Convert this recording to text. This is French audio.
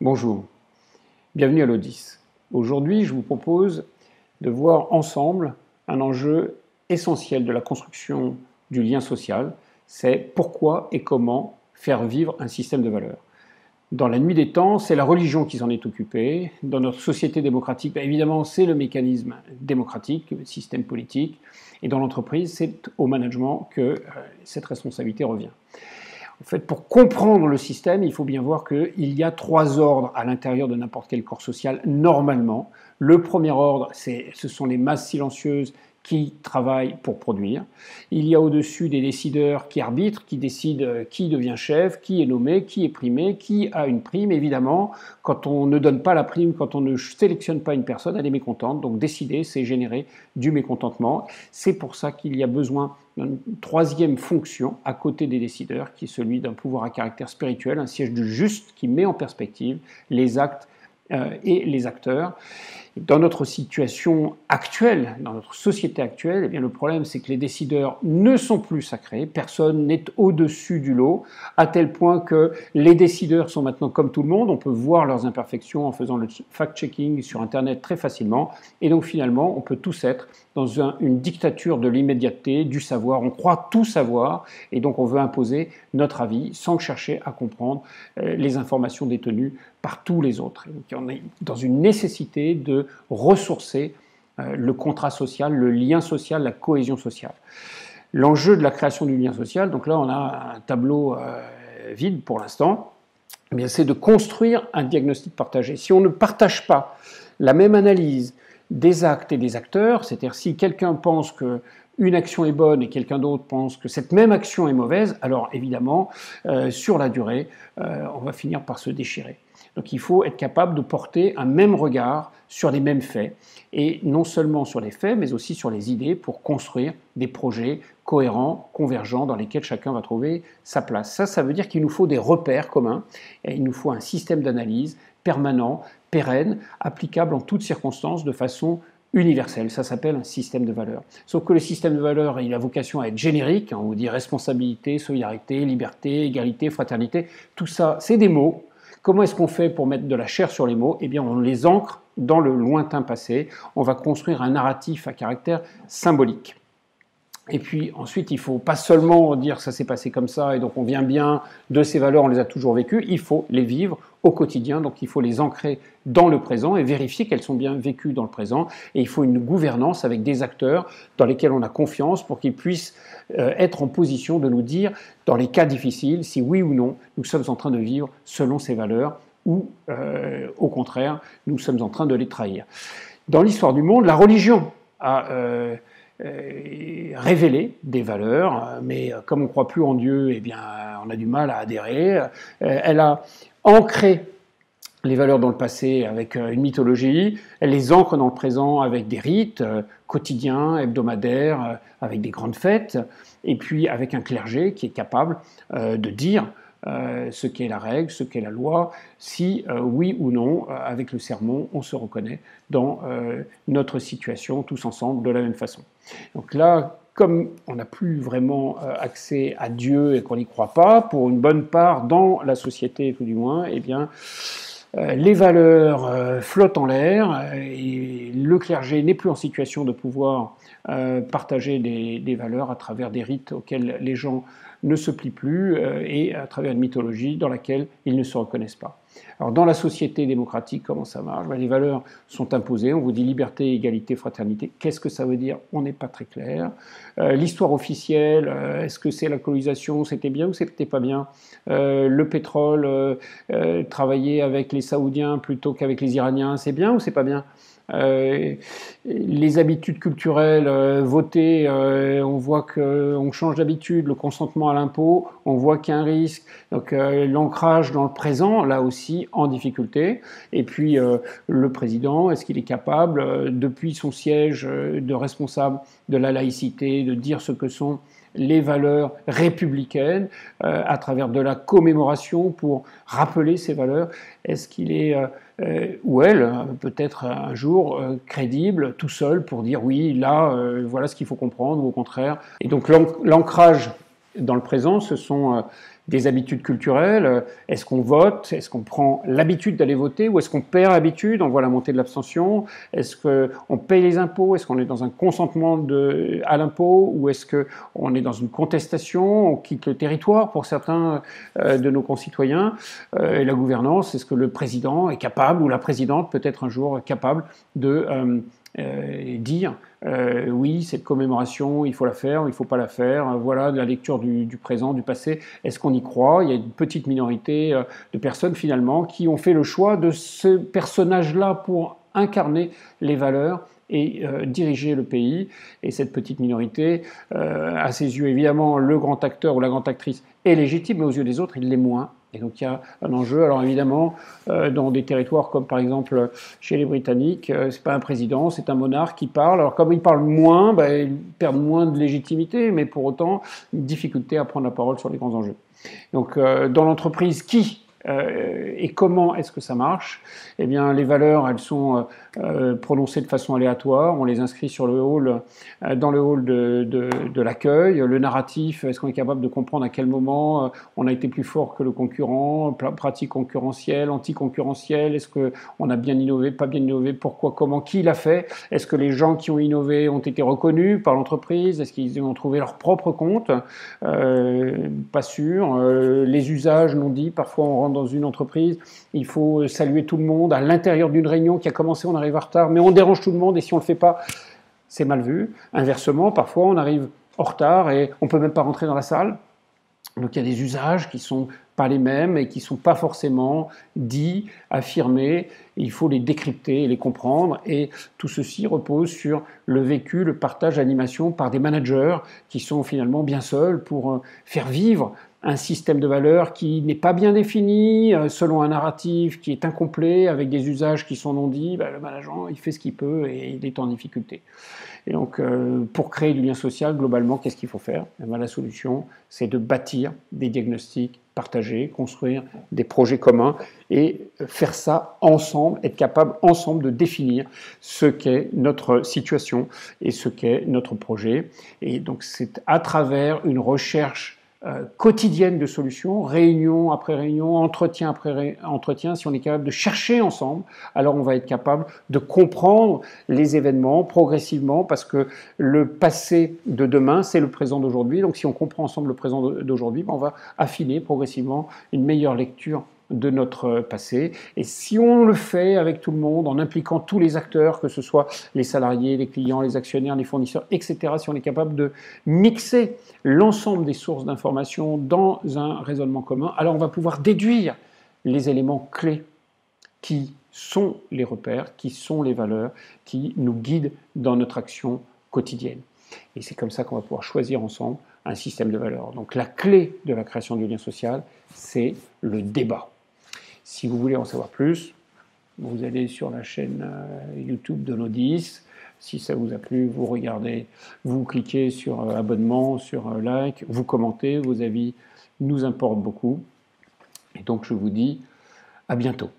Bonjour, bienvenue à l'O10. Aujourd'hui, je vous propose de voir ensemble un enjeu essentiel de la construction du lien social, c'est pourquoi et comment faire vivre un système de valeurs. Dans la nuit des temps, c'est la religion qui s'en est occupée. Dans notre société démocratique, évidemment, c'est le mécanisme démocratique, le système politique. Et dans l'entreprise, c'est au management que cette responsabilité revient. En fait, pour comprendre le système, il faut bien voir qu'il y a trois ordres à l'intérieur de n'importe quel corps social, normalement. Le premier ordre, ce sont les masses silencieuses qui travaillent pour produire. Il y a au-dessus des décideurs qui arbitrent, qui décident qui devient chef, qui est nommé, qui est primé, qui a une prime. Évidemment, quand on ne donne pas la prime, quand on ne sélectionne pas une personne, elle est mécontente. Donc décider, c'est générer du mécontentement. C'est pour ça qu'il y a besoin d'une troisième fonction à côté des décideurs, qui est celui d'un pouvoir à caractère spirituel, un siège du juste qui met en perspective les actes et les acteurs. Dans notre situation actuelle, dans notre société actuelle, eh bien, le problème c'est que les décideurs ne sont plus sacrés, personne n'est au-dessus du lot, à tel point que les décideurs sont maintenant comme tout le monde, on peut voir leurs imperfections en faisant le fact-checking sur Internet très facilement, et donc finalement on peut tous être dans une dictature de l'immédiateté, du savoir, on croit tout savoir, et donc on veut imposer notre avis sans chercher à comprendre les informations détenues par tous les autres. Et donc on est dans une nécessité de ressourcer le contrat social, le lien social, la cohésion sociale. L'enjeu de la création du lien social, donc là on a un tableau vide pour l'instant, eh bien c'est de construire un diagnostic partagé. Si on ne partage pas la même analyse des actes et des acteurs, c'est-à-dire si quelqu'un pense que une action est bonne et quelqu'un d'autre pense que cette même action est mauvaise, alors évidemment, sur la durée, on va finir par se déchirer. Donc il faut être capable de porter un même regard sur les mêmes faits, et non seulement sur les faits, mais aussi sur les idées pour construire des projets cohérents, convergents, dans lesquels chacun va trouver sa place. Ça veut dire qu'il nous faut des repères communs, et il nous faut un système d'analyse permanent, pérenne, applicable en toutes circonstances de façon universelle. Ça s'appelle un système de valeurs. Sauf que le système de valeurs, il a vocation à être générique. On vous dit responsabilité, solidarité, liberté, égalité, fraternité. Tout ça, c'est des mots. Comment est-ce qu'on fait pour mettre de la chair sur les mots? Eh bien, on les ancre dans le lointain passé. On va construire un narratif à caractère symbolique. Et puis ensuite, il ne faut pas seulement dire ça s'est passé comme ça et donc on vient bien de ces valeurs, on les a toujours vécues, il faut les vivre au quotidien, donc il faut les ancrer dans le présent et vérifier qu'elles sont bien vécues dans le présent. Et il faut une gouvernance avec des acteurs dans lesquels on a confiance pour qu'ils puissent être en position de nous dire, dans les cas difficiles, si oui ou non nous sommes en train de vivre selon ces valeurs ou au contraire, nous sommes en train de les trahir. Dans l'histoire du monde, la religion a révéler des valeurs, mais comme on ne croit plus en Dieu, eh bien, on a du mal à adhérer. Elle a ancré les valeurs dans le passé avec une mythologie, elle les ancre dans le présent avec des rites quotidiens, hebdomadaires, avec des grandes fêtes, et puis avec un clergé qui est capable de dire ce qu'est la règle, ce qu'est la loi, si oui ou non, avec le sermon, on se reconnaît dans notre situation tous ensemble de la même façon. Donc là, comme on n'a plus vraiment accès à Dieu et qu'on n'y croit pas, pour une bonne part dans la société tout du moins, eh bien, les valeurs flottent en l'air et le clergé n'est plus en situation de pouvoir partager des valeurs à travers des rites auxquels les gens ne se plient plus et à travers une mythologie dans laquelle ils ne se reconnaissent pas. Alors dans la société démocratique, comment ça marche? Les valeurs sont imposées, on vous dit liberté, égalité, fraternité. Qu'est-ce que ça veut dire? On n'est pas très clair. L'histoire officielle, est-ce que c'est la colonisation, c'était bien ou c'était pas bien? Le pétrole, travailler avec les Saoudiens plutôt qu'avec les Iraniens, c'est bien ou c'est pas bien? Les habitudes culturelles, voter, on voit qu'on change d'habitude, le consentement à l'impôt, on voit qu'il y a un risque, donc l'ancrage dans le présent, là aussi en difficulté, et puis le président, est-ce qu'il est capable, depuis son siège de responsable de la laïcité, de dire ce que sont les valeurs républicaines à travers de la commémoration pour rappeler ces valeurs? Est-ce qu'il est, ou elle, peut-être un jour, crédible, tout seul, pour dire oui, là, voilà ce qu'il faut comprendre, ou au contraire? Et donc l'ancrage dans le présent, ce sont des habitudes culturelles. Est-ce qu'on vote? Est-ce qu'on prend l'habitude d'aller voter? Ou est-ce qu'on perd l'habitude? On voit la montée de l'abstention. Est-ce qu'on paye les impôts? Est-ce qu'on est dans un consentement à l'impôt? Ou est-ce qu'on est dans une contestation? On quitte le territoire pour certains de nos concitoyens. Et la gouvernance, est-ce que le président est capable, ou la présidente peut être un jour capable de dire oui, cette commémoration, il faut la faire, il ne faut pas la faire, voilà de la lecture du présent, du passé, est-ce qu'on y croit? Il y a une petite minorité de personnes finalement qui ont fait le choix de ce personnage-là pour incarner les valeurs et diriger le pays. Et cette petite minorité, à ses yeux évidemment, le grand acteur ou la grande actrice est légitime, mais aux yeux des autres, il l'est moins. Et donc il y a un enjeu. Alors évidemment, dans des territoires comme par exemple chez les Britanniques, c'est pas un président, c'est un monarque qui parle. Alors comme il parle moins, ils perdent moins de légitimité, mais pour autant, une difficulté à prendre la parole sur les grands enjeux. Donc dans l'entreprise, qui et comment est-ce que ça marche? Eh bien, les valeurs, elles sont prononcées de façon aléatoire. On les inscrit sur le hall, dans le hall de l'accueil. Le narratif, est-ce qu'on est capable de comprendre à quel moment on a été plus fort que le concurrent? Pratique concurrentielle, anticoncurrentielle. Est-ce qu'on a bien innové, pas bien innové? Pourquoi, comment, qui l'a fait? Est-ce que les gens qui ont innové ont été reconnus par l'entreprise? Est-ce qu'ils ont trouvé leur propre compte? Pas sûr. Les usages non dits. Parfois, on rentre dans une entreprise, il faut saluer tout le monde à l'intérieur d'une réunion qui a commencé, on arrive en retard, mais on dérange tout le monde et si on ne le fait pas, c'est mal vu. Inversement, parfois on arrive en retard et on ne peut même pas rentrer dans la salle. Donc il y a des usages qui ne sont pas les mêmes et qui ne sont pas forcément dits, affirmés. Il faut les décrypter et les comprendre. Et tout ceci repose sur le vécu, le partage, l'animation par des managers qui sont finalement bien seuls pour faire vivre un système de valeurs qui n'est pas bien défini, selon un narratif qui est incomplet, avec des usages qui sont non dits. Le manager, il fait ce qu'il peut et il est en difficulté. Et donc, pour créer du lien social, globalement, qu'est-ce qu'il faut faire? La solution, c'est de bâtir des diagnostics partagés, construire des projets communs et faire ça ensemble, être capable ensemble de définir ce qu'est notre situation et ce qu'est notre projet. Et donc, c'est à travers une recherche quotidienne de solutions, réunion après réunion, entretien après entretien, si on est capable de chercher ensemble, alors on va être capable de comprendre les événements progressivement, parce que le passé de demain, c'est le présent d'aujourd'hui. Donc si on comprend ensemble le présent d'aujourd'hui, on va affiner progressivement une meilleure lecture de notre passé. Et si on le fait avec tout le monde, en impliquant tous les acteurs, que ce soit les salariés, les clients, les actionnaires, les fournisseurs, etc., si on est capable de mixer l'ensemble des sources d'informations dans un raisonnement commun, alors on va pouvoir déduire les éléments clés qui sont les repères, qui sont les valeurs, qui nous guident dans notre action quotidienne. Et c'est comme ça qu'on va pouvoir choisir ensemble un système de valeurs. Donc la clé de la création du lien social, c'est le débat. Si vous voulez en savoir plus, vous allez sur la chaîne YouTube de l'Odis. Si ça vous a plu, vous regardez, vous cliquez sur abonnement, sur like, vous commentez, vos avis nous importent beaucoup. Et donc je vous dis à bientôt.